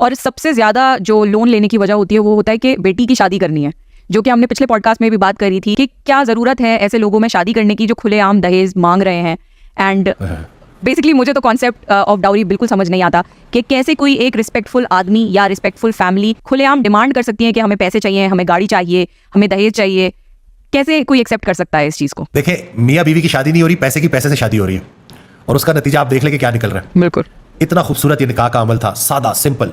और सबसे ज़्यादा जो लोन लेने की वजह होती है वो होता है कि बेटी की शादी करनी है, जो कि हमने पिछले पॉडकास्ट में भी बात करी थी कि क्या ज़रूरत है ऐसे लोगों में शादी करने की जो खुलेआम दहेज मांग रहे हैं। एंड बेसिकली मुझे तो कॉन्सेप्ट ऑफ डाउरी बिल्कुल समझ नहीं आता कि कैसे कोई एक रिस्पेक्टफुल आदमी या रिस्पेक्टफुल फैमिली खुलेआम डिमांड कर सकती है कि हमें पैसे चाहिए, हमें गाड़ी चाहिए, हमें दहेज चाहिए। कैसे कोई एक्सेप्ट कर सकता है इस चीज़ को? देखिए, मियाँ बीवी की शादी नहीं हो रही, पैसे की पैसे से शादी हो रही है, और उसका नतीजा आप देख लें कि क्या निकल रहा है। बिल्कुल। इतना खूबसूरत ये निकाह का अमल था, सादा सिंपल।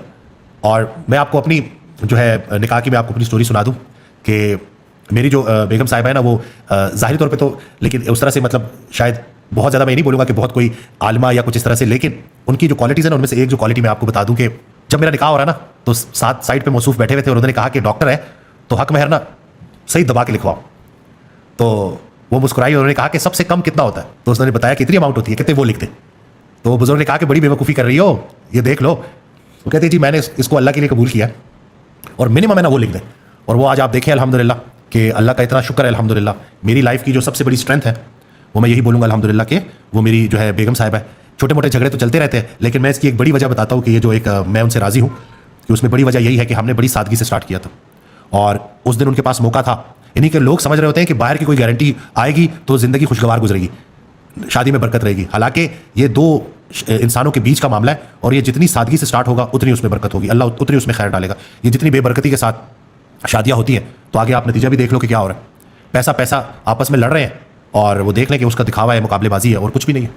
और मैं आपको अपनी जो है निकाह की मैं आपको अपनी स्टोरी सुना दूं कि मेरी जो बेगम साहिबा है ना, वो ज़ाहिरी तौर पे तो, लेकिन उस तरह से मतलब शायद बहुत ज़्यादा मैं नहीं बोलूँगा कि बहुत कोई आलिमा या कुछ इस तरह से, लेकिन उनकी जो क्वालिटीज़ है ना, उनमें से एक जो क्वालिटी मैं आपको बता दूं कि जब मेरा निकाह हो रहा ना, तो साथ साइड पे मौसूफ बैठे हुए थे और उन्होंने कहा कि डॉक्टर है तो हक महर ना सही दबा के लिखवाओ। तो वो मुस्कुराई और उन्होंने कहा कि सबसे कम कितना होता है, तो उसने बताया कितनी अमाउंट होती है, कितने वो लिखते। तो बुजुर्ग ने कहा कि बड़ी बेवकूफ़ी कर रही हो, ये देख लो। वो कहते जी मैंने इसको अल्लाह के लिए कबूल किया और मिनिमम है ना वो लिख दें। और वो आज आप देखें अल्हम्दुलिल्लाह कि अल्लाह का इतना शुक्र है अल्हम्दुलिल्लाह, मेरी लाइफ की जो सबसे बड़ी स्ट्रेंथ है वो मैं यही बोलूँगा अल्हम्दुलिल्लाह कि वो मेरी जो है बेगम साहिबा है। छोटे मोटे झगड़े तो चलते रहते हैं, लेकिन मैं इसकी एक बड़ी वजह बताता हूँ कि ये जो एक मैं उनसे राज़ी हूँ कि उसमें बड़ी वजह यही है कि हमने बड़ी सादगी से स्टार्ट किया था और उस दिन उनके पास मौका था। यानी कि लोग समझ रहे होते हैं कि बाहर की कोई गारंटी आएगी तो ज़िंदगी खुशगवार गुजरेगी, शादी में बरकत रहेगी। हालांकि ये दो इंसानों के बीच का मामला है और ये जितनी सादगी से स्टार्ट होगा उतनी उसमें बरकत होगी, अल्लाह उतनी उसमें खैर डालेगा। ये जितनी बेबरकती के साथ शादियां होती हैं तो आगे आप नतीजा भी देख लो कि क्या हो रहा है। पैसा पैसा आपस में लड़ रहे हैं और वो देख लें कि उसका दिखावा है, मुकाबलेबाजी है और कुछ भी नहीं है।